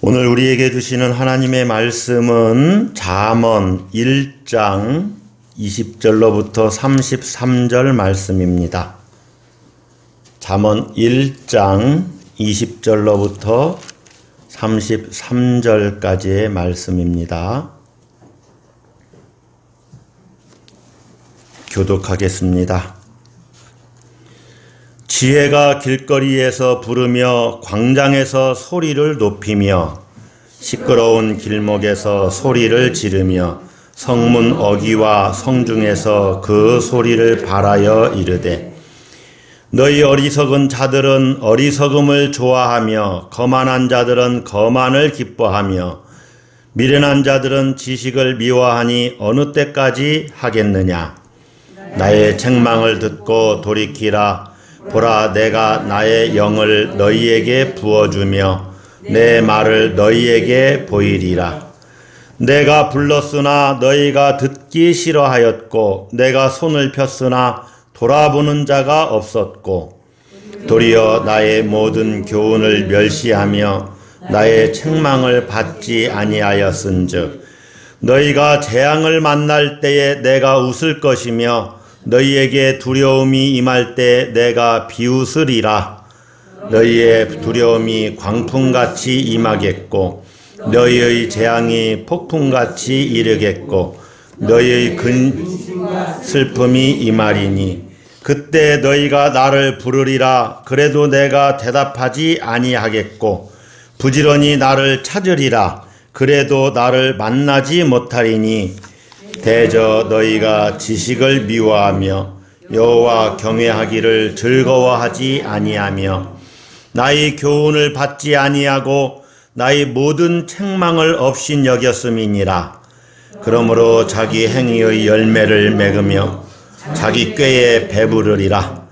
오늘 우리에게 주시는 하나님의 말씀은 잠언 1장 20절로부터 33절 말씀입니다. 잠언 1장 20절로부터 33절까지의 말씀입니다. 교독하겠습니다. 지혜가 길거리에서 부르며 광장에서 소리를 높이며 시끄러운 길목에서 소리를 지르며 성문 어귀와 성중에서 그 소리를 발하여 이르되 너희 어리석은 자들은 어리석음을 좋아하며 거만한 자들은 거만을 기뻐하며 미련한 자들은 지식을 미워하니 어느 때까지 하겠느냐. 나의 책망을 듣고 돌이키라. 보라, 내가 나의 영을 너희에게 부어주며 내 말을 너희에게 보이리라. 내가 불렀으나 너희가 듣기 싫어하였고 내가 손을 폈으나 돌아보는 자가 없었고 도리어 나의 모든 교훈을 멸시하며 나의 책망을 받지 아니하였은즉 너희가 재앙을 만날 때에 내가 웃을 것이며 너희에게 두려움이 임할 때 내가 비웃으리라. 너희의 두려움이 광풍같이 임하겠고 너희의 재앙이 폭풍같이 이르겠고 너희의 근 슬픔이 임하리니 그때 너희가 나를 부르리라. 그래도 내가 대답하지 아니하겠고 부지런히 나를 찾으리라. 그래도 나를 만나지 못하리니 대저 너희가 지식을 미워하며 여호와 경외하기를 즐거워하지 아니하며 나의 교훈을 받지 아니하고 나의 모든 책망을 없인 여겼음이니라. 그러므로 자기 행위의 열매를 먹으며 자기 꾀에 배부르리라.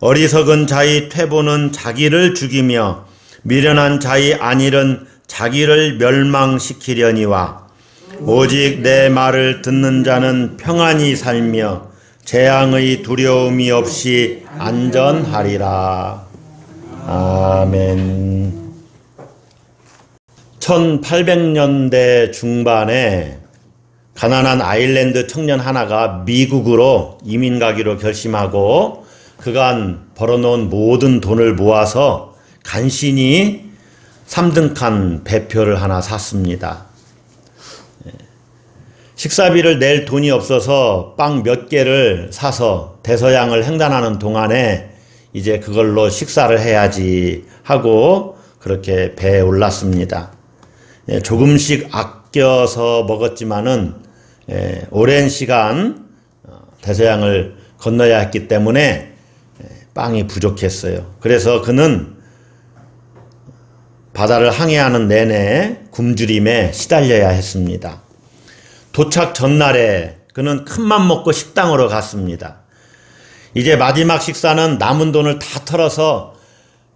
어리석은 자의 퇴보는 자기를 죽이며 미련한 자의 안일은 자기를 멸망시키려니와 오직 내 말을 듣는 자는 평안히 살며 재앙의 두려움이 없이 안전하리라. 아멘. 1800년대 중반에 가난한 아일랜드 청년 하나가 미국으로 이민 가기로 결심하고 그간 벌어놓은 모든 돈을 모아서 간신히 3등칸 배표를 하나 샀습니다. 식사비를 낼 돈이 없어서 빵 몇 개를 사서 대서양을 횡단하는 동안에 이제 그걸로 식사를 해야지 하고 그렇게 배에 올랐습니다. 조금씩 아껴서 먹었지만은 오랜 시간 대서양을 건너야 했기 때문에 빵이 부족했어요. 그래서 그는 바다를 항해하는 내내 굶주림에 시달려야 했습니다. 도착 전날에 그는 큰맘 먹고 식당으로 갔습니다. 이제 마지막 식사는 남은 돈을 다 털어서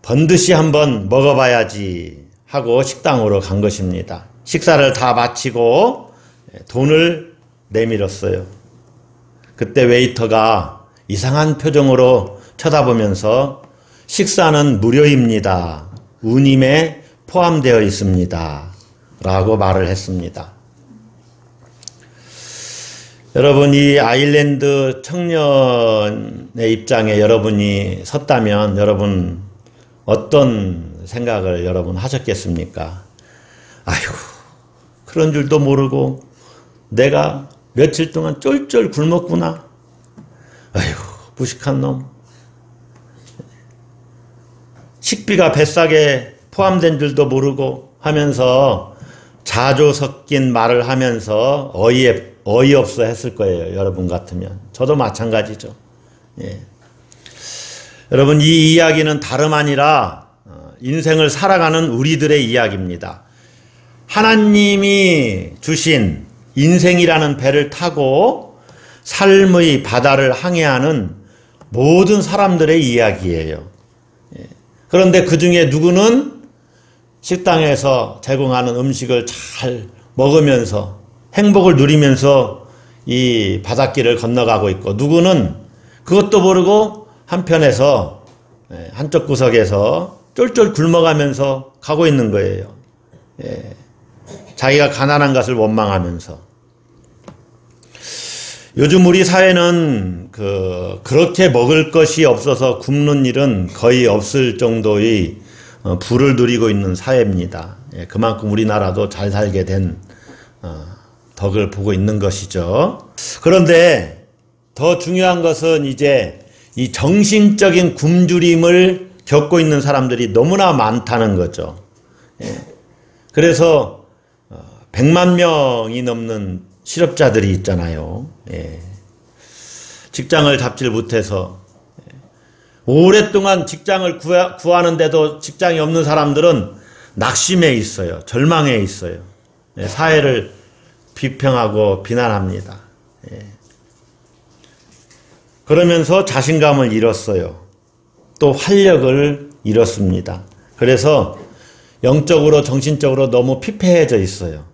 번듯이 한번 먹어봐야지 하고 식당으로 간 것입니다. 식사를 다 마치고 돈을 내밀었어요. 그때 웨이터가 이상한 표정으로 쳐다보면서 식사는 무료입니다. 운임에 포함되어 있습니다. 라고 말을 했습니다. 여러분, 이 아일랜드 청년의 입장에 여러분이 섰다면 여러분 어떤 생각을 여러분 하셨겠습니까? 아이고, 그런 줄도 모르고 내가 며칠 동안 쫄쫄 굶었구나. 아이고, 무식한 놈. 식비가 뱃삭에 포함된 줄도 모르고 하면서 자조 섞인 말을 하면서 어이없어 했을 거예요. 여러분 같으면. 저도 마찬가지죠. 예. 여러분, 이 이야기는 다름 아니라 인생을 살아가는 우리들의 이야기입니다. 하나님이 주신 인생이라는 배를 타고 삶의 바다를 항해하는 모든 사람들의 이야기예요. 예. 그런데 그 중에 누구는 식당에서 제공하는 음식을 잘 먹으면서 행복을 누리면서 이 바닷길을 건너가고 있고 누구는 그것도 모르고 한편에서 한쪽 구석에서 쫄쫄 굶어가면서 가고 있는 거예요. 자기가 가난한 것을 원망하면서. 요즘 우리 사회는 그렇게 먹을 것이 없어서 굶는 일은 거의 없을 정도의 부를 누리고 있는 사회입니다. 그만큼 우리나라도 잘 살게 된 덕을 보고 있는 것이죠. 그런데 더 중요한 것은 이제 이 정신적인 굶주림을 겪고 있는 사람들이 너무나 많다는 거죠. 그래서 100만 명이 넘는 실업자들이 있잖아요. 직장을 잡질 못해서 오랫동안 직장을 구하는데도 직장이 없는 사람들은 낙심해 있어요. 절망해 있어요. 사회를 비평하고 비난합니다. 그러면서 자신감을 잃었어요. 또 활력을 잃었습니다. 그래서 영적으로 정신적으로 너무 피폐해져 있어요.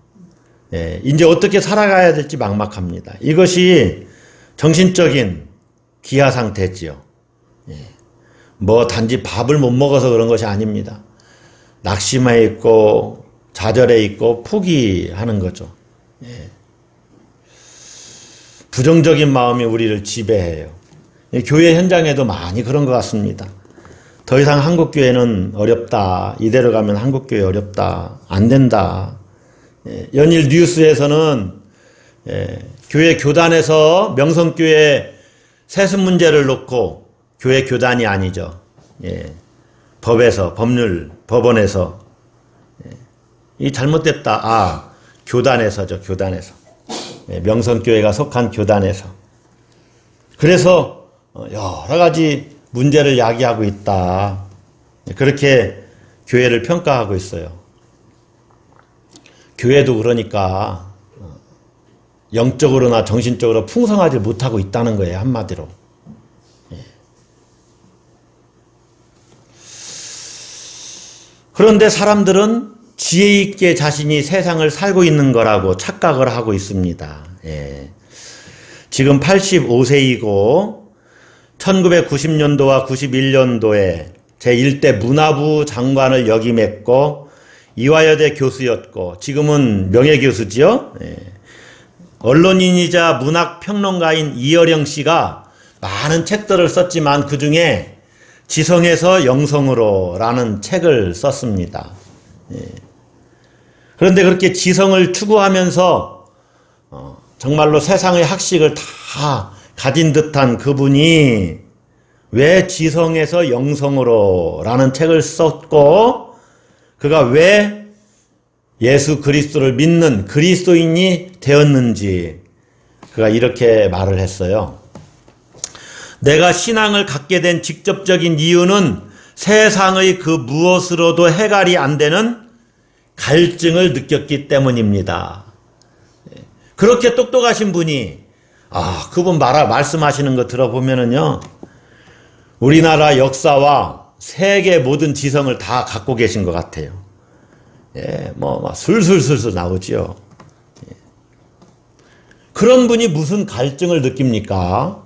이제 어떻게 살아가야 될지 막막합니다. 이것이 정신적인 기아 상태지요. 뭐 단지 밥을 못 먹어서 그런 것이 아닙니다. 낙심해 있고 좌절해 있고 포기하는 거죠. 부정적인 마음이 우리를 지배해요. 교회 현장에도 많이 그런 것 같습니다. 더 이상 한국교회는 어렵다. 이대로 가면 한국교회 어렵다. 안 된다. 연일 뉴스에서는 교회 교단에서 명성교회 세습 문제를 놓고, 교회 교단이 아니죠. 법에서, 법원에서 이 잘못됐다. 교단에서죠. 교단에서. 명성교회가 속한 교단에서. 그래서 여러 가지 문제를 야기하고 있다. 그렇게 교회를 평가하고 있어요. 교회도 그러니까 영적으로나 정신적으로 풍성하지 못하고 있다는 거예요. 한마디로. 그런데 사람들은 지혜 있게 자신이 세상을 살고 있는 거라고 착각을 하고 있습니다. 지금 85세이고 1990년도와 91년도에 제1대 문화부 장관을 역임했고 이화여대 교수였고 지금은 명예교수지요. 언론인이자 문학평론가인 이어령 씨가 많은 책들을 썼지만 그 중에 지성에서 영성으로 라는 책을 썼습니다. 그런데 그렇게 지성을 추구하면서 정말로 세상의 학식을 다 가진 듯한 그분이 왜 지성에서 영성으로 라는 책을 썼고 그가 왜 예수 그리스도를 믿는 그리스도인이 되었는지 그가 이렇게 말을 했어요. 내가 신앙을 갖게 된 직접적인 이유는 세상의 그 무엇으로도 해결이 안 되는 갈증을 느꼈기 때문입니다. 그렇게 똑똑하신 분이 그분 말씀하시는 거 들어보면은요, 우리나라 역사와 세계 모든 지성을 다 갖고 계신 것 같아요. 술술술술 나오지요. 그런 분이 무슨 갈증을 느낍니까?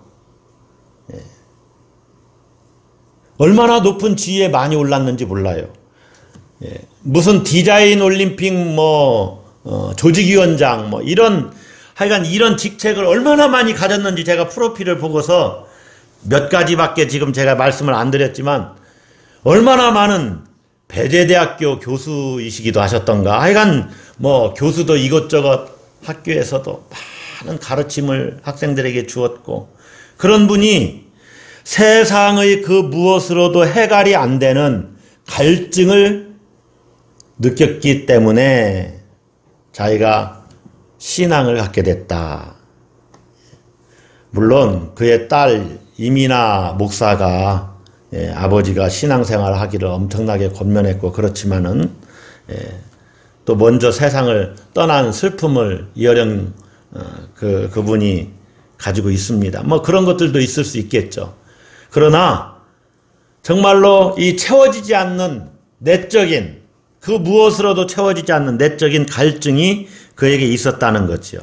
얼마나 높은 지위에 많이 올랐는지 몰라요. 무슨 디자인 올림픽 조직위원장 하여간 이런 직책을 얼마나 많이 가졌는지 제가 프로필을 보고서 몇 가지밖에 지금 제가 말씀을 안 드렸지만 얼마나 많은 배재대학교 교수이시기도 하셨던가. 하여간 교수도 이것저것 학교에서도 많은 가르침을 학생들에게 주었고 그런 분이 세상의 그 무엇으로도 해결이 안 되는 갈증을 느꼈기 때문에 자기가 신앙을 갖게 됐다. 물론 그의 딸 이민아 목사가 아버지가 신앙생활을 하기를 엄청나게 권면했고 그렇지만은 또 먼저 세상을 떠난 슬픔을 이어령 그분이 가지고 있습니다. 그런 것들도 있을 수 있겠죠. 그러나 정말로 이 채워지지 않는 내적인 그 무엇으로도 채워지지 않는 내적인 갈증이 그에게 있었다는 거죠.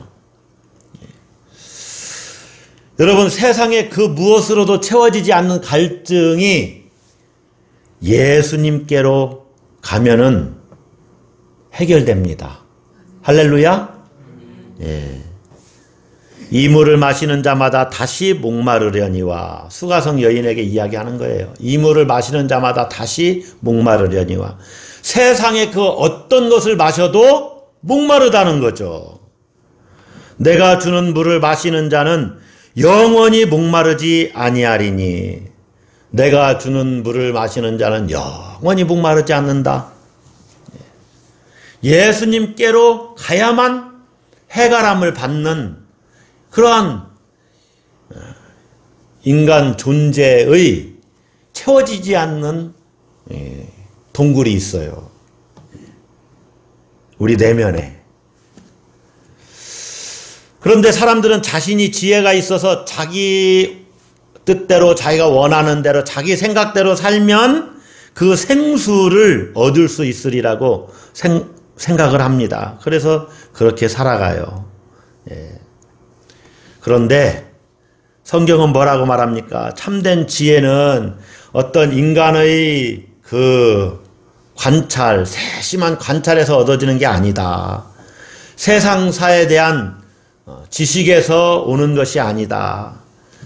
여러분, 세상에 그 무엇으로도 채워지지 않는 갈증이 예수님께로 가면은 해결됩니다. 할렐루야. 예. 이 물을 마시는 자마다 다시 목마르려니와, 수가성 여인에게 이야기하는 거예요. 이 물을 마시는 자마다 다시 목마르려니와. 세상에 그 어떤 것을 마셔도 목마르다는 거죠. 내가 주는 물을 마시는 자는 영원히 목마르지 아니하리니. 내가 주는 물을 마시는 자는 영원히 목마르지 않는다. 예수님께로 가야만 해결함을 받는 그러한 인간 존재의 채워지지 않는 동굴이 있어요. 우리 내면에. 그런데 사람들은 자신이 지혜가 있어서 자기 뜻대로, 자기가 원하는 대로, 자기 생각대로 살면 그 생수를 얻을 수 있으리라고 생각을 합니다. 그래서 그렇게 살아가요. 예. 그런데 성경은 뭐라고 말합니까? 참된 지혜는 어떤 인간의 그 관찰, 세심한 관찰에서 얻어지는 게 아니다. 세상사에 대한 지식에서 오는 것이 아니다.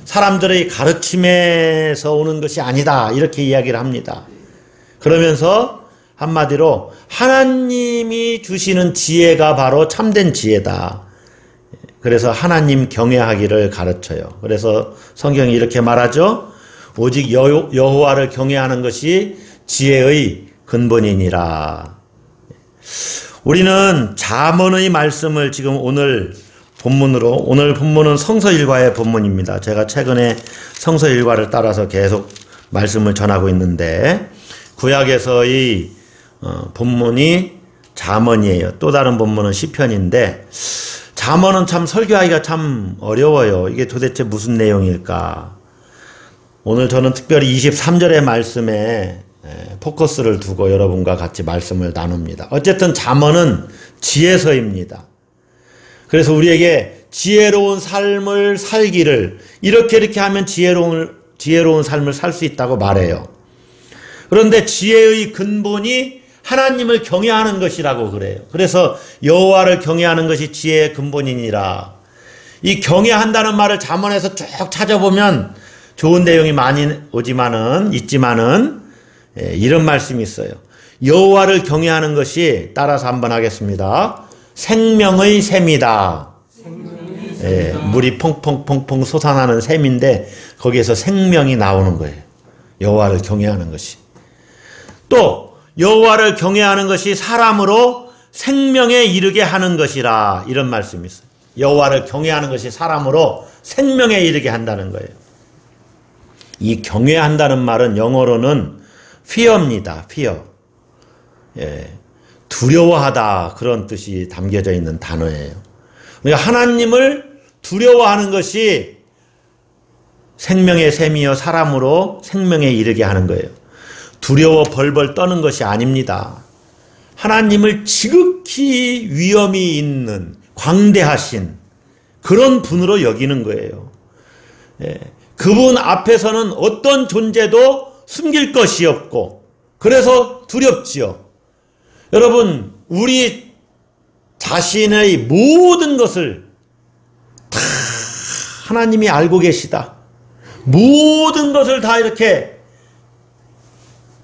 사람들의 가르침에서 오는 것이 아니다. 이렇게 이야기를 합니다. 그러면서 한마디로 하나님이 주시는 지혜가 바로 참된 지혜다. 그래서 하나님 경외하기를 가르쳐요. 그래서 성경이 이렇게 말하죠. 오직 여호와를 경외하는 것이 지혜의 근본이니라. 우리는 잠언의 말씀을 지금 오늘 본문은 성서일과의 본문입니다. 제가 최근에 성서일과를 따라서 계속 말씀을 전하고 있는데, 구약에서의 본문이 잠언이에요. 또 다른 본문은 시편인데, 잠언은 참 설교하기가 참 어려워요. 이게 도대체 무슨 내용일까? 오늘 저는 특별히 23절의 말씀에 포커스를 두고 여러분과 같이 말씀을 나눕니다. 어쨌든 잠언은 지혜서입니다. 그래서 우리에게 지혜로운 삶을 살기를, 이렇게 하면 지혜로운 삶을 살 수 있다고 말해요. 그런데 지혜의 근본이 하나님을 경외하는 것이라고 그래요. 그래서 여호와를 경외하는 것이 지혜의 근본이니라. 이 경외한다는 말을 잠언에서 쭉 찾아보면 좋은 내용이 많이 있지만은 이런 말씀이 있어요. 여호와를 경외하는 것이, 따라서 한번 하겠습니다. 생명의 샘이다. 물이 펑펑펑펑 솟아나는 샘인데 거기에서 생명이 나오는 거예요. 여호와를 경외하는 것이. 또 여호와를 경외하는 것이 사람으로 생명에 이르게 하는 것이라. 이런 말씀이 있어요. 여호와를 경외하는 것이 사람으로 생명에 이르게 한다는 거예요. 이 경외한다는 말은 영어로는 fear입니다. fear. 두려워하다, 그런 뜻이 담겨져 있는 단어예요. 그러니까 하나님을 두려워하는 것이 생명의 샘이여 사람으로 생명에 이르게 하는 거예요. 두려워 벌벌 떠는 것이 아닙니다. 하나님을 지극히 위엄이 있는 광대하신 그런 분으로 여기는 거예요. 그분 앞에서는 어떤 존재도 숨길 것이 없고, 그래서 두렵지요. 여러분, 우리 자신의 모든 것을 다 하나님이 알고 계시다. 모든 것을 다 이렇게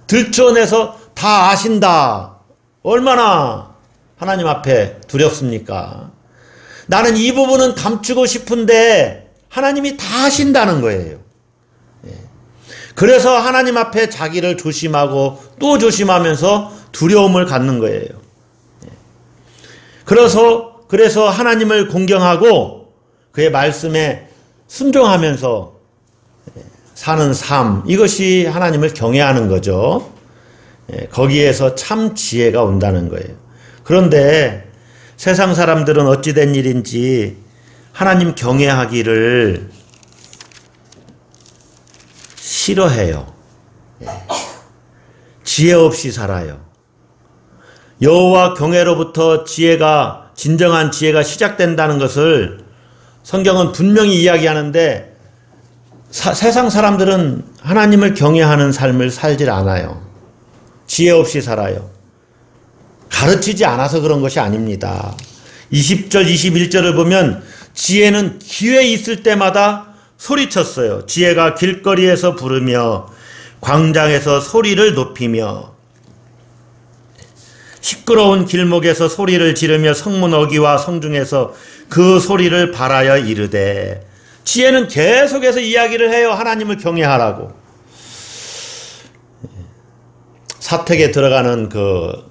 들춰내서 다 아신다. 얼마나 하나님 앞에 두렵습니까? 나는 이 부분은 감추고 싶은데 하나님이 다 아신다는 거예요. 그래서 하나님 앞에 자기를 조심하고 또 조심하면서 두려움을 갖는 거예요. 그래서 하나님을 공경하고 그의 말씀에 순종하면서 사는 삶, 이것이 하나님을 경외하는 거죠. 거기에서 참 지혜가 온다는 거예요. 그런데 세상 사람들은 어찌된 일인지 하나님 경외하기를 싫어해요. 지혜 없이 살아요. 여호와 경외로부터 진정한 지혜가 시작된다는 것을 성경은 분명히 이야기하는데, 세상 사람들은 하나님을 경외하는 삶을 살질 않아요. 지혜 없이 살아요. 가르치지 않아서 그런 것이 아닙니다. 20절, 21절을 보면 지혜는 기회 있을 때마다 소리쳤어요. 지혜가 길거리에서 부르며 광장에서 소리를 높이며 시끄러운 길목에서 소리를 지르며 성문 어귀와 성중에서 그 소리를 발하여 이르되, 지혜는 계속해서 이야기를 해요. 하나님을 경외하라고. 사택에 들어가는 그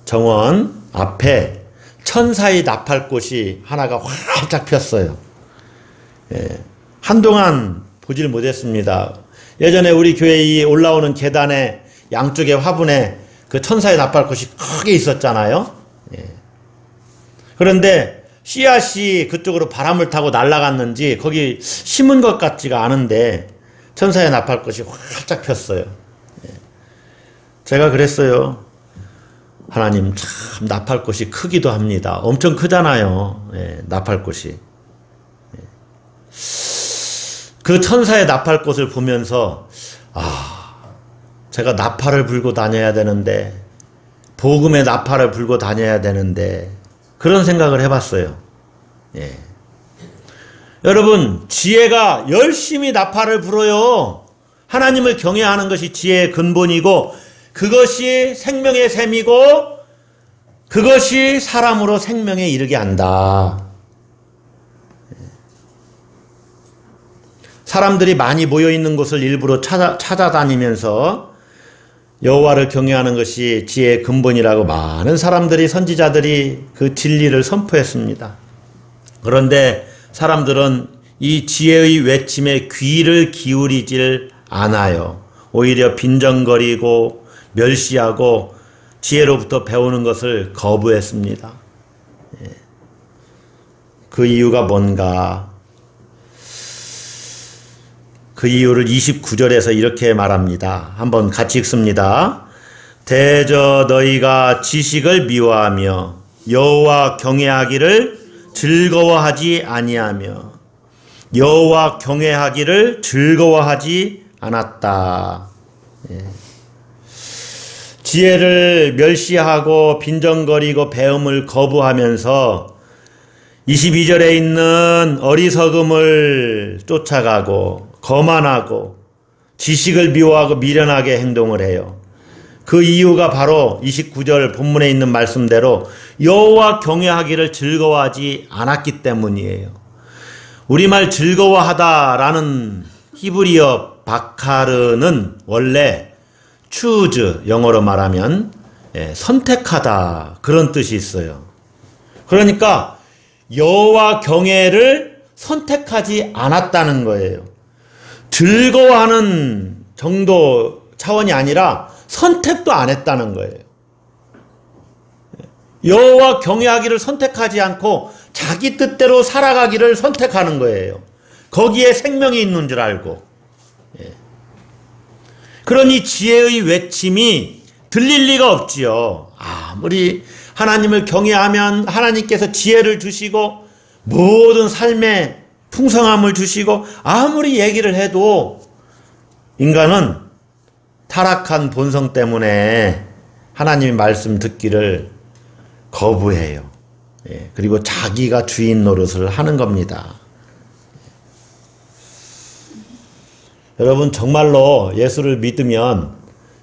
정원 앞에 천사의 나팔꽃이 하나가 활짝 폈어요. 한동안 보질 못했습니다. 예전에 우리 교회에 올라오는 계단에 양쪽에 화분에 그 천사의 나팔꽃이 크게 있었잖아요. 그런데 씨앗이 그쪽으로 바람을 타고 날아갔는지 거기 심은 것 같지가 않은데 천사의 나팔꽃이 활짝 폈어요. 제가 그랬어요. 하나님, 참 나팔꽃이 크기도 합니다. 엄청 크잖아요. 나팔꽃이. 그 천사의 나팔꽃을 보면서 제가 나팔을 불고 다녀야 되는데, 복음의 나팔을 불고 다녀야 되는데, 그런 생각을 해봤어요. 여러분, 지혜가 열심히 나팔을 불어요. 하나님을 경외하는 것이 지혜의 근본이고, 그것이 생명의 샘이고, 그것이 사람으로 생명에 이르게 한다. 사람들이 많이 모여있는 곳을 일부러 찾아다니면서 여호와를 경외하는 것이 지혜의 근본이라고 많은 사람들이, 선지자들이 그 진리를 선포했습니다. 그런데 사람들은 이 지혜의 외침에 귀를 기울이질 않아요. 오히려 빈정거리고 멸시하고 지혜로부터 배우는 것을 거부했습니다. 그 이유가 뭔가? 그 이유를 29절에서 이렇게 말합니다. 한번 같이 읽습니다. 대저 너희가 지식을 미워하며 여호와 경외하기를 즐거워하지 아니하며, 여호와 경외하기를 즐거워하지 않았다. 지혜를 멸시하고 빈정거리고 배움을 거부하면서 22절에 있는 어리석음을 쫓아가고 거만하고 지식을 미워하고 미련하게 행동을 해요. 그 이유가 바로 29절 본문에 있는 말씀대로 여호와 경외하기를 즐거워하지 않았기 때문이에요. 우리말 즐거워하다라는 히브리어 바카르는 원래 choose, 영어로 말하면 선택하다, 그런 뜻이 있어요. 그러니까 여호와 경외를 선택하지 않았다는 거예요. 즐거워하는 정도 차원이 아니라 선택도 안 했다는 거예요. 여호와 경외하기를 선택하지 않고 자기 뜻대로 살아가기를 선택하는 거예요. 거기에 생명이 있는 줄 알고. 그러니 지혜의 외침이 들릴 리가 없지요. 아무리 하나님을 경외하면 하나님께서 지혜를 주시고 모든 삶에 풍성함을 주시고 아무리 얘기를 해도 인간은 타락한 본성 때문에 하나님의 말씀 듣기를 거부해요. 그리고 자기가 주인 노릇을 하는 겁니다. 여러분, 정말로 예수를 믿으면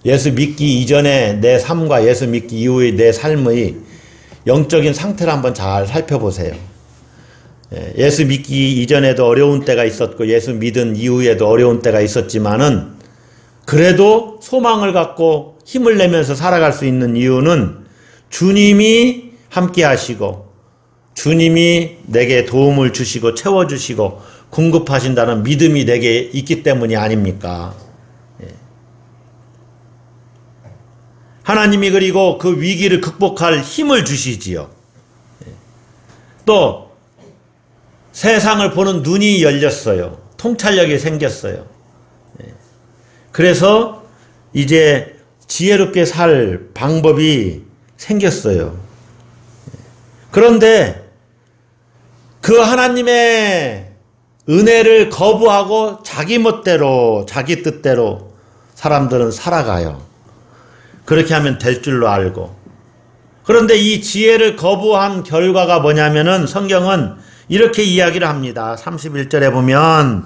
예수 믿기 이전에 내 삶과 예수 믿기 이후의 내 삶의 영적인 상태를 한번 잘 살펴보세요. 예수 믿기 이전에도 어려운 때가 있었고 예수 믿은 이후에도 어려운 때가 있었지만은 그래도 소망을 갖고 힘을 내면서 살아갈 수 있는 이유는 주님이 함께 하시고 주님이 내게 도움을 주시고 채워주시고 공급하신다는 믿음이 내게 있기 때문이 아닙니까? 하나님이 그리고 그 위기를 극복할 힘을 주시지요. 또 세상을 보는 눈이 열렸어요. 통찰력이 생겼어요. 그래서 이제 지혜롭게 살 방법이 생겼어요. 그런데 그 하나님의 은혜를 거부하고 자기 멋대로 자기 뜻대로 사람들은 살아가요. 그렇게 하면 될 줄로 알고. 그런데 이 지혜를 거부한 결과가 뭐냐면은 성경은 이렇게 이야기를 합니다. 31절에 보면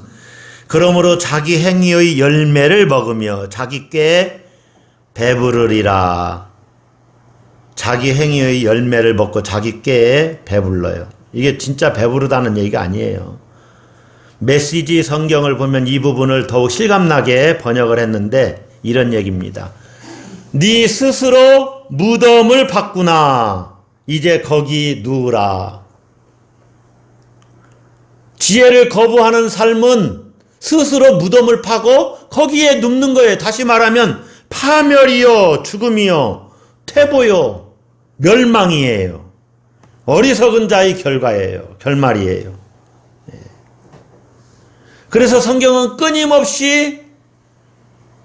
그러므로 자기 행위의 열매를 먹으며 자기 꾀에 배부르리라. 자기 행위의 열매를 먹고 자기 꾀에 배불러요. 이게 진짜 배부르다는 얘기가 아니에요. 메시지 성경을 보면 이 부분을 더욱 실감나게 번역을 했는데 이런 얘기입니다. 네 스스로 무덤을 팠구나. 이제 거기 누우라. 지혜를 거부하는 삶은 스스로 무덤을 파고 거기에 눕는 거예요. 다시 말하면 파멸이요, 죽음이요, 퇴보요, 멸망이에요. 어리석은 자의 결과예요. 결말이에요. 그래서 성경은 끊임없이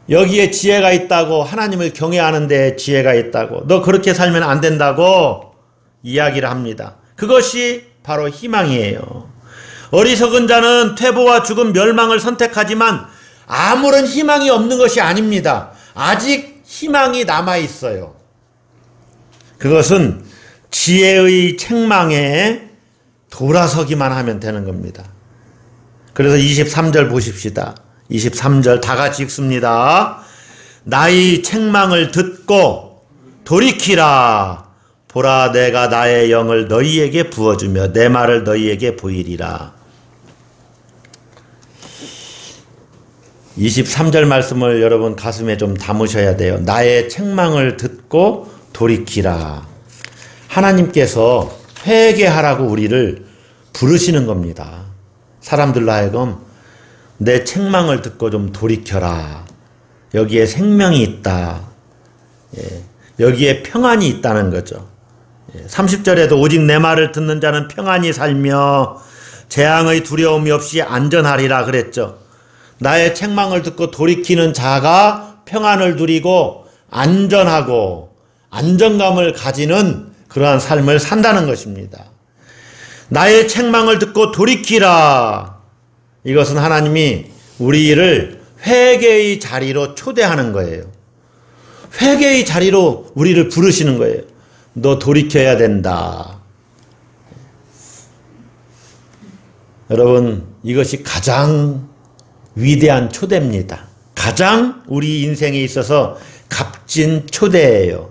여기에 지혜가 있다고, 하나님을 경외하는 데 지혜가 있다고, 너 그렇게 살면 안 된다고 이야기를 합니다. 그것이 바로 희망이에요. 어리석은 자는 퇴보와 죽음, 멸망을 선택하지만 아무런 희망이 없는 것이 아닙니다. 아직 희망이 남아있어요. 그것은 지혜의 책망에 돌아서기만 하면 되는 겁니다. 그래서 23절 보십시다. 23절 다 같이 읽습니다. 나의 책망을 듣고 돌이키라. 보라, 내가 나의 영을 너희에게 부어주며 내 말을 너희에게 보이리라. 23절 말씀을 여러분 가슴에 좀 담으셔야 돼요. 나의 책망을 듣고 돌이키라. 하나님께서 회개하라고 우리를 부르시는 겁니다. 사람들로 하여금 내 책망을 듣고 좀 돌이켜라. 여기에 생명이 있다. 여기에 평안이 있다는 거죠. 30절에도 오직 내 말을 듣는 자는 평안히 살며 재앙의 두려움이 없이 안전하리라 그랬죠. 나의 책망을 듣고 돌이키는 자가 평안을 누리고 안전하고 안정감을 가지는 그러한 삶을 산다는 것입니다. 나의 책망을 듣고 돌이키라. 이것은 하나님이 우리를 회개의 자리로 초대하는 거예요. 회개의 자리로 우리를 부르시는 거예요. 너 돌이켜야 된다. 여러분, 이것이 가장 위대한 초대입니다. 가장 우리 인생에 있어서 값진 초대예요.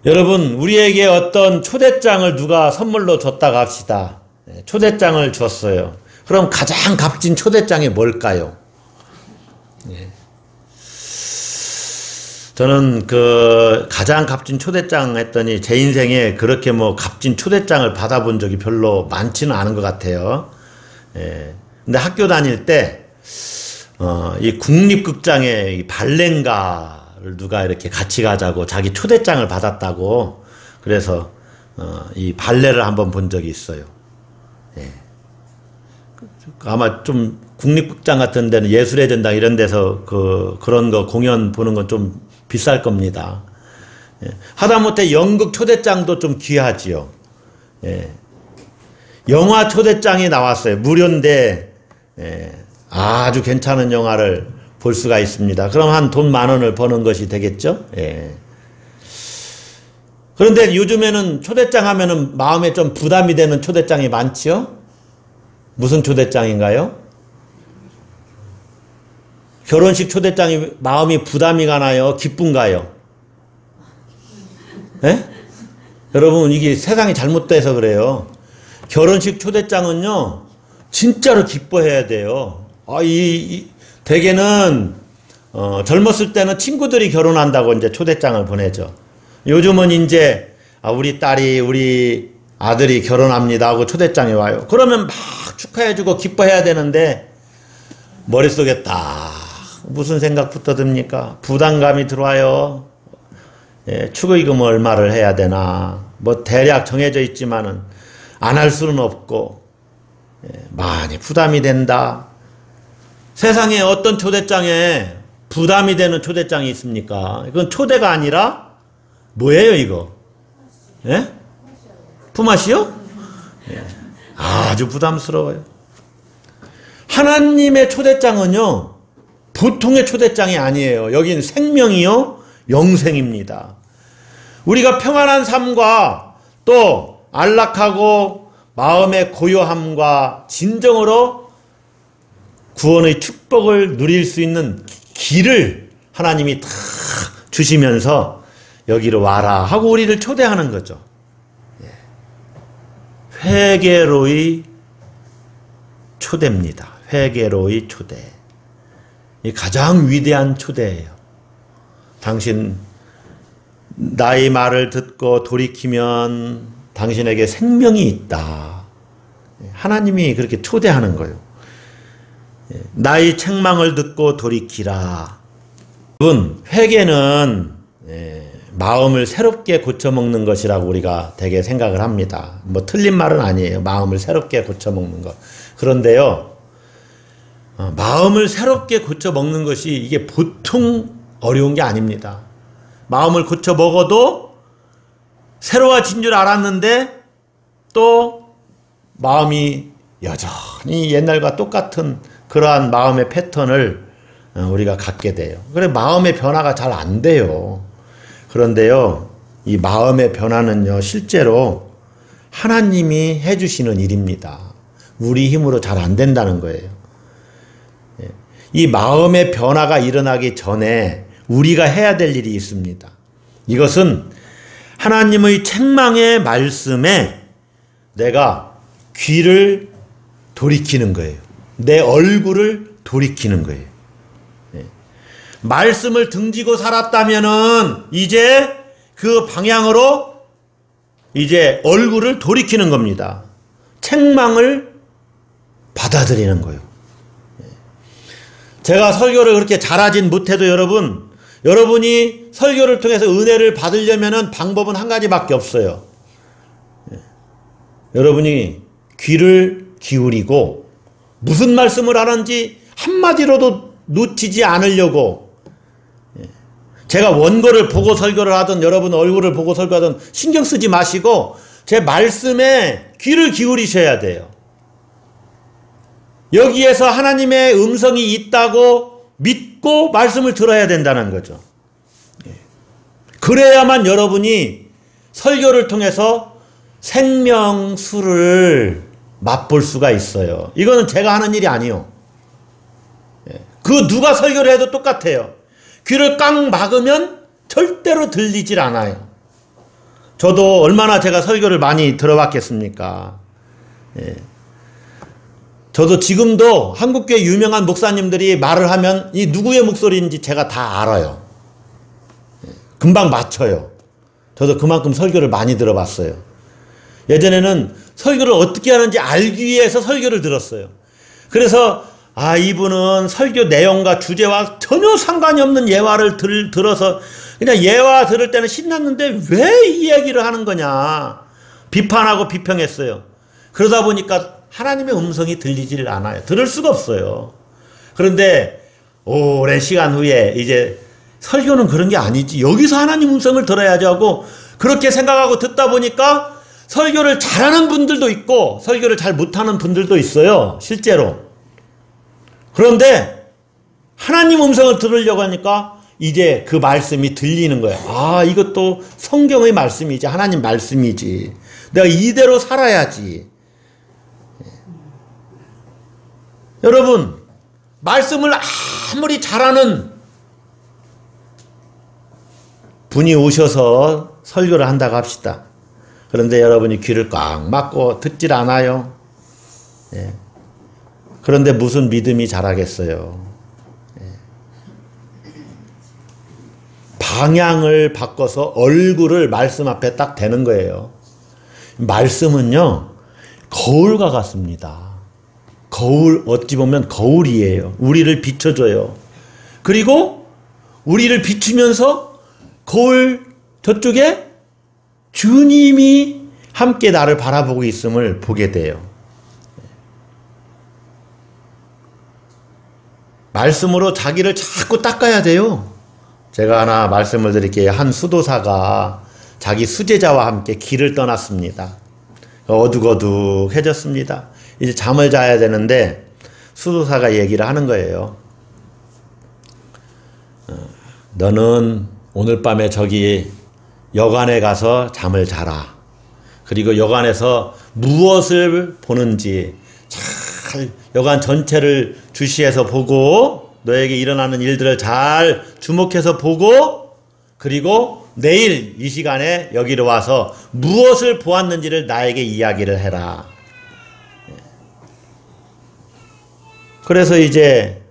여러분, 우리에게 어떤 초대장을 누가 선물로 줬다고 합시다. 초대장을 줬어요. 그럼 가장 값진 초대장이 뭘까요? 저는 그 가장 값진 초대장 했더니 제 인생에 그렇게 뭐 값진 초대장을 받아본 적이 별로 많지는 않은 것 같아요. 근데 학교 다닐 때, 이 국립극장에 이 발레인가를 누가 이렇게 같이 가자고 자기 초대장을 받았다고 그래서, 이 발레를 한번 본 적이 있어요. 아마 좀 국립극장 같은 데는 예술의 전당 이런 데서 그런 거 공연 보는 건 좀 비쌀 겁니다. 하다못해 연극 초대장도 좀 귀하지요. 영화 초대장이 나왔어요. 무료인데 아주 괜찮은 영화를 볼 수가 있습니다. 그럼 한 돈 10,000원을 버는 것이 되겠죠? 그런데 요즘에는 초대장 하면은 마음에 좀 부담이 되는 초대장이 많지요? 무슨 초대장인가요? 결혼식 초대장이 마음이 부담이 가나요? 기쁜가요? 여러분, 이게 세상이 잘못돼서 그래요. 결혼식 초대장은요, 진짜로 기뻐해야 돼요. 대개는, 젊었을 때는 친구들이 결혼한다고 이제 초대장을 보내죠. 요즘은 이제, 우리 딸이, 우리 아들이 결혼합니다 하고 초대장이 와요. 그러면 막 축하해주고 기뻐해야 되는데, 머릿속에 딱, 무슨 생각부터 듭니까? 부담감이 들어와요. 축의금 얼마를 해야 되나. 뭐 대략 정해져 있지만은, 안 할 수는 없고, 많이 부담이 된다. 세상에 어떤 초대장에 부담이 되는 초대장이 있습니까? 이건 초대가 아니라 뭐예요 이거? 품앗이요? 아주 부담스러워요. 하나님의 초대장은요 보통의 초대장이 아니에요. 여긴 생명이요 영생입니다. 우리가 평안한 삶과 또 안락하고 마음의 고요함과 진정으로 구원의 축복을 누릴 수 있는 길을 하나님이 다 주시면서 여기로 와라 하고 우리를 초대하는 거죠. 회개로의 초대입니다. 회개로의 초대. 이 가장 위대한 초대예요. 당신 나의 말을 듣고 돌이키면 당신에게 생명이 있다. 하나님이 그렇게 초대하는 거예요. 나의 책망을 듣고 돌이키라. 회개는 마음을 새롭게 고쳐먹는 것이라고 우리가 되게 생각을 합니다. 뭐 틀린 말은 아니에요. 마음을 새롭게 고쳐먹는 것. 그런데요, 마음을 새롭게 고쳐먹는 것이 이게 보통 어려운 게 아닙니다. 마음을 고쳐먹어도 새로워진 줄 알았는데 또 마음이 여전히 옛날과 똑같은 그러한 마음의 패턴을 우리가 갖게 돼요. 그래 마음의 변화가 잘 안 돼요. 그런데요, 이 마음의 변화는요, 실제로 하나님이 해주시는 일입니다. 우리 힘으로 잘 안 된다는 거예요. 이 마음의 변화가 일어나기 전에 우리가 해야 될 일이 있습니다. 이것은 하나님의 책망의 말씀에 내가 귀를 돌이키는 거예요. 내 얼굴을 돌이키는 거예요. 말씀을 등지고 살았다면은 이제 그 방향으로 이제 얼굴을 돌이키는 겁니다. 책망을 받아들이는 거예요. 제가 설교를 그렇게 잘하진 못해도 여러분이 설교를 통해서 은혜를 받으려면은 방법은 한 가지밖에 없어요. 여러분이 귀를 기울이고 무슨 말씀을 하는지 한마디로도 놓치지 않으려고, 제가 원고를 보고 설교를 하든 여러분 얼굴을 보고 설교하든 신경 쓰지 마시고 제 말씀에 귀를 기울이셔야 돼요. 여기에서 하나님의 음성이 있다고 믿고 말씀을 들어야 된다는 거죠. 그래야만 여러분이 설교를 통해서 생명수를 맛볼 수가 있어요. 이거는 제가 하는 일이 아니요. 그 누가 설교를 해도 똑같아요. 귀를 깡 막으면 절대로 들리질 않아요. 저도 얼마나 제가 설교를 많이 들어봤겠습니까? 저도 지금도 한국교회 유명한 목사님들이 말을 하면 이 누구의 목소리인지 제가 다 알아요. 금방 맞춰요. 저도 그만큼 설교를 많이 들어봤어요. 예전에는 설교를 어떻게 하는지 알기 위해서 설교를 들었어요. 그래서 이분은 설교 내용과 주제와 전혀 상관이 없는 예화를 들어서 그냥 예화 들을 때는 신났는데 왜 이 얘기를 하는 거냐 비판하고 비평했어요. 그러다 보니까 하나님의 음성이 들리질 않아요. 들을 수가 없어요. 그런데 오랜 시간 후에 이제 설교는 그런 게 아니지, 여기서 하나님 음성을 들어야지 하고 그렇게 생각하고 듣다 보니까 설교를 잘하는 분들도 있고 설교를 잘 못하는 분들도 있어요, 실제로. 그런데 하나님 음성을 들으려고 하니까 이제 그 말씀이 들리는 거예요. 이것도 성경의 말씀이지, 하나님 말씀이지, 내가 이대로 살아야지. 여러분, 말씀을 아무리 잘하는 분이 오셔서 설교를 한다고 합시다. 그런데 여러분이 귀를 꽉 막고 듣질 않아요. 그런데 무슨 믿음이 자라겠어요. 방향을 바꿔서 얼굴을 말씀 앞에 딱 대는 거예요. 말씀은요, 거울과 같습니다. 거울, 어찌 보면 거울이에요. 우리를 비춰줘요. 그리고 우리를 비추면서 거울 저쪽에 주님이 함께 나를 바라보고 있음을 보게 돼요. 말씀으로 자기를 자꾸 닦아야 돼요. 제가 하나 말씀을 드릴게요. 한 수도사가 자기 수제자와 함께 길을 떠났습니다. 어둑어둑해졌습니다. 이제 잠을 자야 되는데 수도사가 얘기를 하는 거예요. 너는 오늘 밤에 저기 여관에 가서 잠을 자라. 그리고 여관에서 무엇을 보는지 잘 여관 전체를 주시해서 보고 너에게 일어나는 일들을 잘 주목해서 보고 그리고 내일 이 시간에 여기로 와서 무엇을 보았는지를 나에게 이야기를 해라. 그래서 이제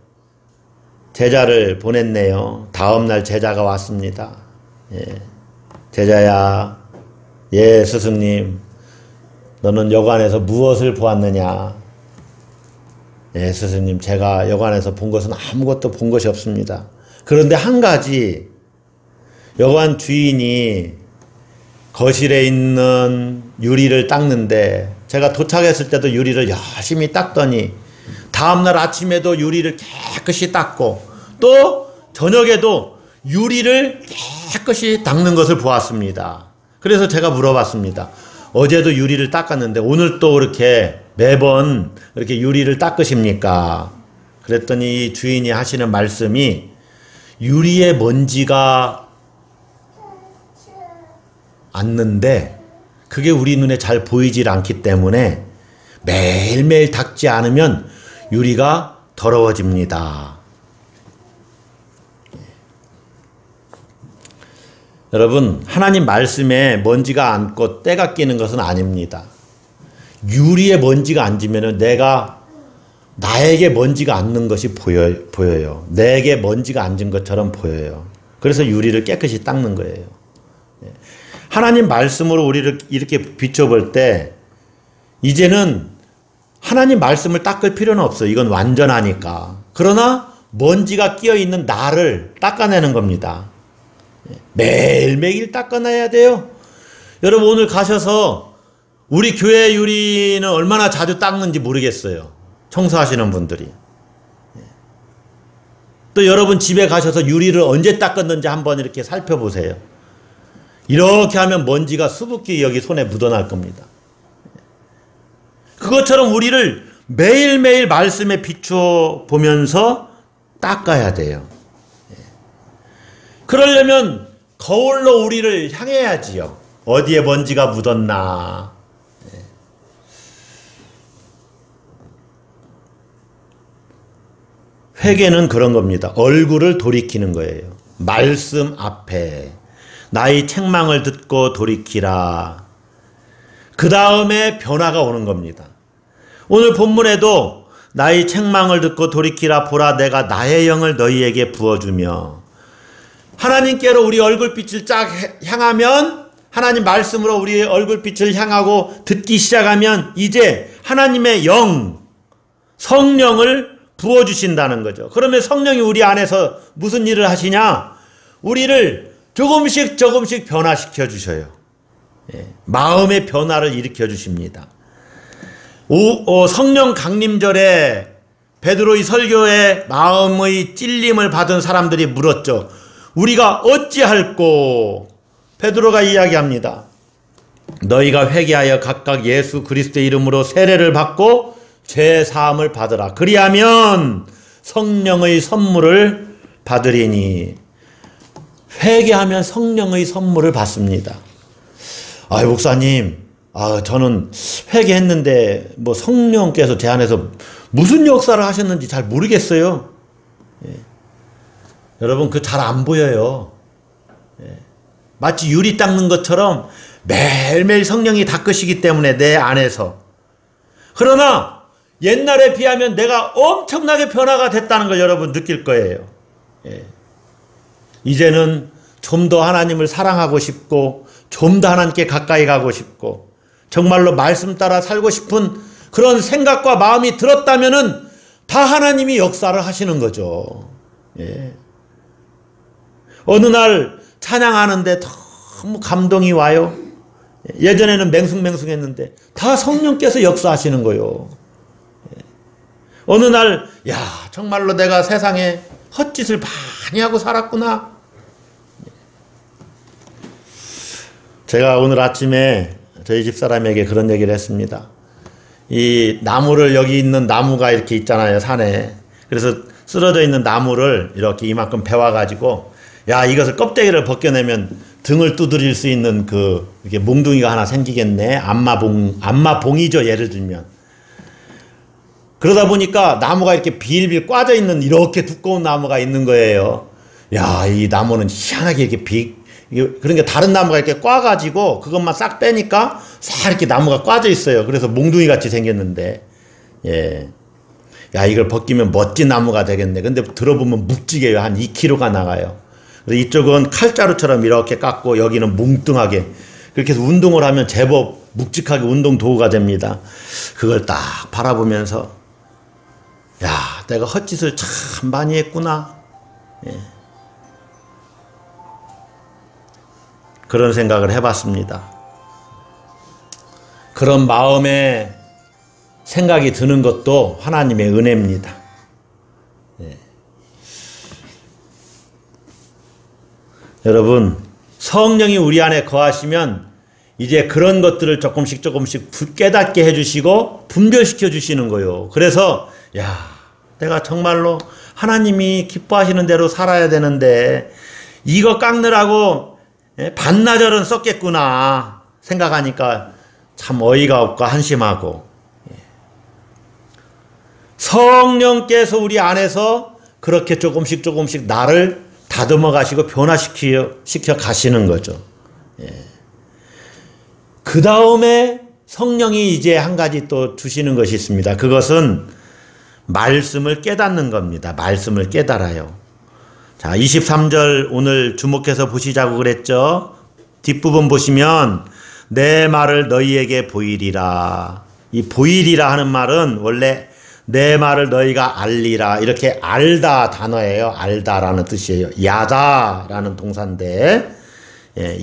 제자를 보냈네요. 다음날 제자가 왔습니다. 제자야, 예 스승님, 너는 여관에서 무엇을 보았느냐? 예 스승님, 제가 여관에서 본 것은 아무것도 본 것이 없습니다. 그런데 한 가지, 여관 주인이 거실에 있는 유리를 닦는데 제가 도착했을 때도 유리를 열심히 닦더니 다음날 아침에도 유리를 깨끗이 닦고 또 저녁에도 유리를 깨끗이 닦는 것을 보았습니다. 그래서 제가 물어봤습니다. 어제도 유리를 닦았는데 오늘 또 이렇게 매번 이렇게 유리를 닦으십니까? 그랬더니 주인이 하시는 말씀이 유리에 먼지가 않는데 그게 우리 눈에 잘 보이질 않기 때문에 매일매일 닦지 않으면 유리가 더러워집니다. 여러분, 하나님 말씀에 먼지가 앉고 때가 끼는 것은 아닙니다. 유리에 먼지가 앉으면 나에게 먼지가 앉는 것이 보여요. 내게 먼지가 앉은 것처럼 보여요. 그래서 유리를 깨끗이 닦는 거예요. 하나님 말씀으로 우리를 이렇게 비춰볼 때 이제는 하나님 말씀을 닦을 필요는 없어요. 이건 완전하니까. 그러나 먼지가 끼어있는 나를 닦아내는 겁니다. 매일매일 닦아내야 돼요. 여러분 오늘 가셔서 우리 교회 유리는 얼마나 자주 닦는지 모르겠어요. 청소하시는 분들이. 또 여러분 집에 가셔서 유리를 언제 닦았는지 한번 이렇게 살펴보세요. 이렇게 하면 먼지가 수북히 여기 손에 묻어날 겁니다. 그것처럼 우리를 매일매일 말씀에 비추어 보면서 닦아야 돼요. 그러려면 거울로 우리를 향해야지요. 어디에 먼지가 묻었나. 회개는 그런 겁니다. 얼굴을 돌이키는 거예요. 말씀 앞에 나의 책망을 듣고 돌이키라. 그 다음에 변화가 오는 겁니다. 오늘 본문에도 나의 책망을 듣고 돌이키라. 보라 내가 나의 영을 너희에게 부어주며 하나님께로 우리 얼굴빛을 쫙 향하면 하나님 말씀으로 우리의 얼굴빛을 향하고 듣기 시작하면 이제 하나님의 영, 성령을 부어주신다는 거죠. 그러면 성령이 우리 안에서 무슨 일을 하시냐? 우리를 조금씩 변화시켜 주셔요. 마음의 변화를 일으켜 주십니다. 성령 강림절에 베드로의 설교에 마음의 찔림을 받은 사람들이 물었죠. 우리가 어찌할꼬? 베드로가 이야기합니다. 너희가 회개하여 각각 예수 그리스도의 이름으로 세례를 받고 죄 사함을 받으라. 그리하면 성령의 선물을 받으리니. 회개하면 성령의 선물을 받습니다. 목사님, 저는 회개했는데 뭐 성령께서 제 안에서 무슨 역사를 하셨는지 잘 모르겠어요. 여러분 그 잘 안 보여요. 마치 유리 닦는 것처럼 매일매일 성령이 닦으시기 때문에 내 안에서. 그러나 옛날에 비하면 내가 엄청나게 변화가 됐다는 걸 여러분 느낄 거예요. 이제는 좀 더 하나님을 사랑하고 싶고 좀 더 하나님께 가까이 가고 싶고 정말로 말씀 따라 살고 싶은 그런 생각과 마음이 들었다면은 다 하나님이 역사를 하시는 거죠. 어느 날 찬양하는데 너무 감동이 와요. 예전에는 맹숭맹숭했는데 다 성령께서 역사하시는 거요. 어느 날 정말로 내가 세상에 헛짓을 많이 하고 살았구나. 제가 오늘 아침에 저희 집사람에게 그런 얘기를 했습니다. 이 나무를, 여기 있는 나무가 이렇게 있잖아요, 산에. 그래서 쓰러져 있는 나무를 이렇게 이만큼 베와가지고 이것을 껍데기를 벗겨내면 등을 두드릴 수 있는 이렇게 몽둥이가 하나 생기겠네. 안마봉이죠, 예를 들면. 그러다 보니까 나무가 이렇게 빌빌 꽈져 있는 이렇게 두꺼운 나무가 있는 거예요. 야, 이 나무는 희한하게 그러니까 다른 나무가 이렇게 꽈가지고 그것만 싹 빼니까 싹 이렇게 나무가 꽈져 있어요. 그래서 몽둥이 같이 생겼는데, 예. 야, 이걸 벗기면 멋진 나무가 되겠네. 근데 들어보면 묵직해요. 한 2kg가 나가요. 그래서 이쪽은 칼자루처럼 이렇게 깎고 여기는 뭉뚱하게. 그렇게 해서 운동을 하면 제법 묵직하게 운동 도구가 됩니다. 그걸 딱 바라보면서, 야, 내가 헛짓을 참 많이 했구나. 예. 그런 생각을 해봤습니다. 그런 마음에 생각이 드는 것도 하나님의 은혜입니다. 예. 여러분, 성령이 우리 안에 거하시면 이제 그런 것들을 조금씩 깨닫게 해주시고 분별시켜 주시는 거예요. 그래서 야, 내가 정말로 하나님이 기뻐하시는 대로 살아야 되는데 이거 깎느라고 반나절은 썼겠구나 생각하니까 참 어이가 없고 한심하고, 성령께서 우리 안에서 그렇게 조금씩 나를 다듬어 가시고 변화시켜 가시는 거죠. 그 다음에 성령이 이제 한 가지 또 주시는 것이 있습니다. 그것은 말씀을 깨닫는 겁니다. 말씀을 깨달아요. 자, 23절 오늘 주목해서 보시자고 그랬죠. 뒷부분 보시면 내 말을 너희에게 보이리라. 이 보이리라 하는 말은 원래 내 말을 너희가 알리라, 이렇게 알다 단어예요. 알다라는 뜻이에요. 야다라는 동사인데,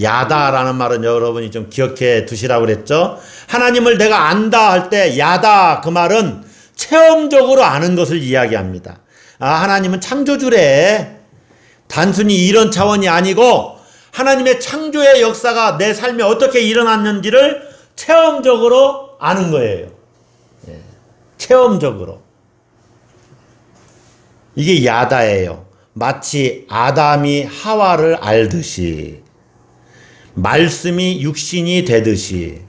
야다라는 말은 여러분이 좀 기억해 두시라고 그랬죠. 하나님을 내가 안다 할 때 야다, 그 말은 체험적으로 아는 것을 이야기합니다. 아, 하나님은 창조주래. 단순히 이런 차원이 아니고 하나님의 창조의 역사가 내 삶에 어떻게 일어났는지를 체험적으로 아는 거예요. 체험적으로. 이게 야다예요. 마치 아담이 하와를 알듯이, 말씀이 육신이 되듯이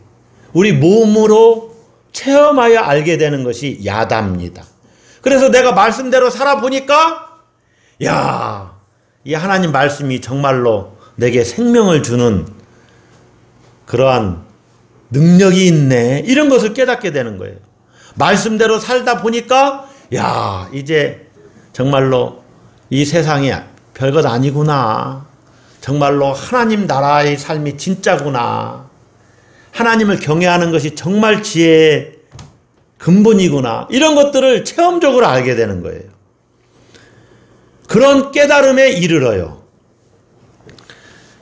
우리 몸으로 체험하여 알게 되는 것이 야다입니다. 그래서 내가 말씀대로 살아보니까 야, 이 하나님 말씀이 정말로 내게 생명을 주는 그러한 능력이 있네, 이런 것을 깨닫게 되는 거예요. 말씀대로 살다 보니까 야, 이제 정말로 이 세상이 별것 아니구나, 정말로 하나님 나라의 삶이 진짜구나, 하나님을 경외하는 것이 정말 지혜의 근본이구나, 이런 것들을 체험적으로 알게 되는 거예요. 그런 깨달음에 이르러요.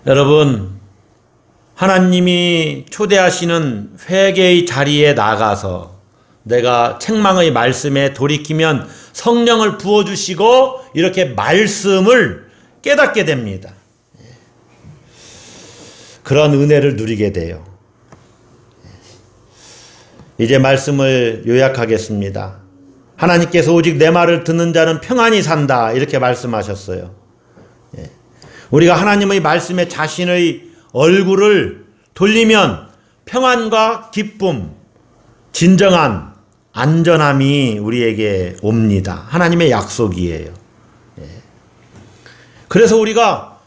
여러분, 하나님이 초대하시는 회개의 자리에 나가서 내가 책망의 말씀에 돌이키면 성령을 부어주시고 이렇게 말씀을 깨닫게 됩니다. 그런 은혜를 누리게 돼요. 이제 말씀을 요약하겠습니다. 하나님께서 오직 내 말을 듣는 자는 평안히 산다, 이렇게 말씀하셨어요. 우리가 하나님의 말씀에 자신의 얼굴을 돌리면 평안과 기쁨, 진정한 안전함이 우리에게 옵니다. 하나님의 약속이에요. 그래서 우리가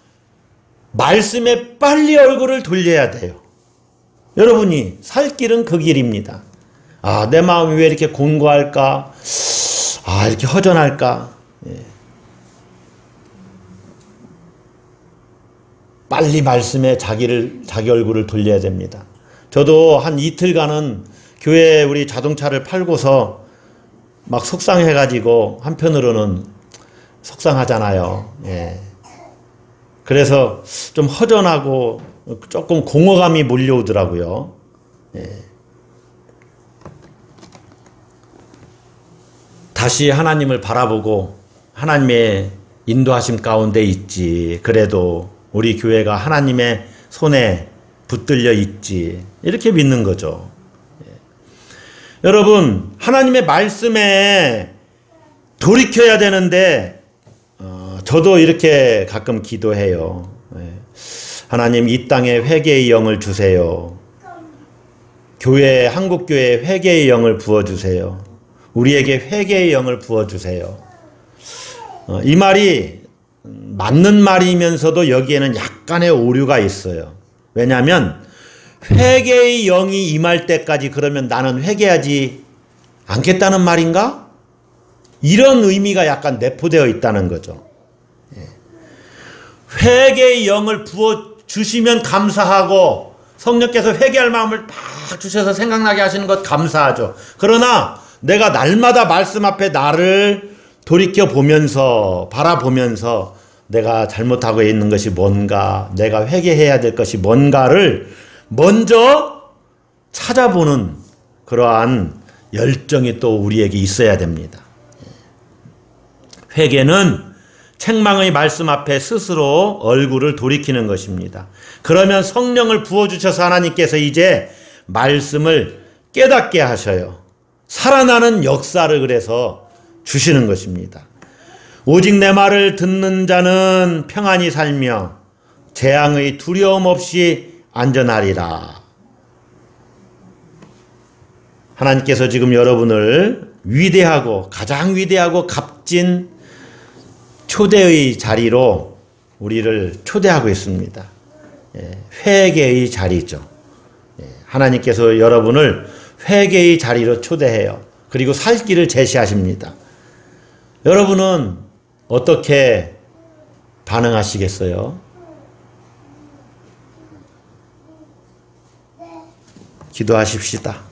말씀에 빨리 얼굴을 돌려야 돼요. 여러분이 살 길은 그 길입니다. 아, 내 마음이 왜 이렇게 공고할까? 아, 이렇게 허전할까? 빨리 말씀에 자기 얼굴을 돌려야 됩니다. 저도 한 이틀간은 교회에 우리 자동차를 팔고서 막 속상해가지고, 한편으로는 속상하잖아요. 그래서 좀 허전하고 조금 공허감이 몰려오더라고요. 다시 하나님을 바라보고 하나님의 인도하심 가운데 있지, 그래도 우리 교회가 하나님의 손에 붙들려 있지, 이렇게 믿는 거죠. 여러분, 하나님의 말씀에 돌이켜야 되는데 저도 이렇게 가끔 기도해요. 하나님 이 땅에 회개의 영을 주세요. 교회, 한국교회에 회개의 영을 부어주세요. 우리에게 회개의 영을 부어주세요. 이 말이 맞는 말이면서도 여기에는 약간의 오류가 있어요. 왜냐하면 회개의 영이 임할 때까지 그러면 나는 회개하지 않겠다는 말인가? 이런 의미가 약간 내포되어 있다는 거죠. 회개의 영을 부어주시면 감사하고 성령께서 회개할 마음을 팍 주셔서 생각나게 하시는 것 감사하죠. 그러나 내가 날마다 말씀 앞에 나를 돌이켜보면서 바라보면서 내가 잘못하고 있는 것이 뭔가, 내가 회개해야 될 것이 뭔가를 먼저 찾아보는 그러한 열정이 또 우리에게 있어야 됩니다. 회개는 책망의 말씀 앞에 스스로 얼굴을 돌이키는 것입니다. 그러면 성령을 부어주셔서 하나님께서 이제 말씀을 깨닫게 하셔요. 살아나는 역사를 그래서 주시는 것입니다. 오직 내 말을 듣는 자는 평안히 살며 재앙의 두려움 없이 안전하리라. 하나님께서 지금 여러분을 위대하고 가장 위대하고 값진 초대의 자리로 우리를 초대하고 있습니다. 회개의 자리죠. 하나님께서 여러분을 회개의 자리로 초대해요. 그리고 살 길을 제시하십니다. 여러분은 어떻게 반응하시겠어요? 기도하십시다.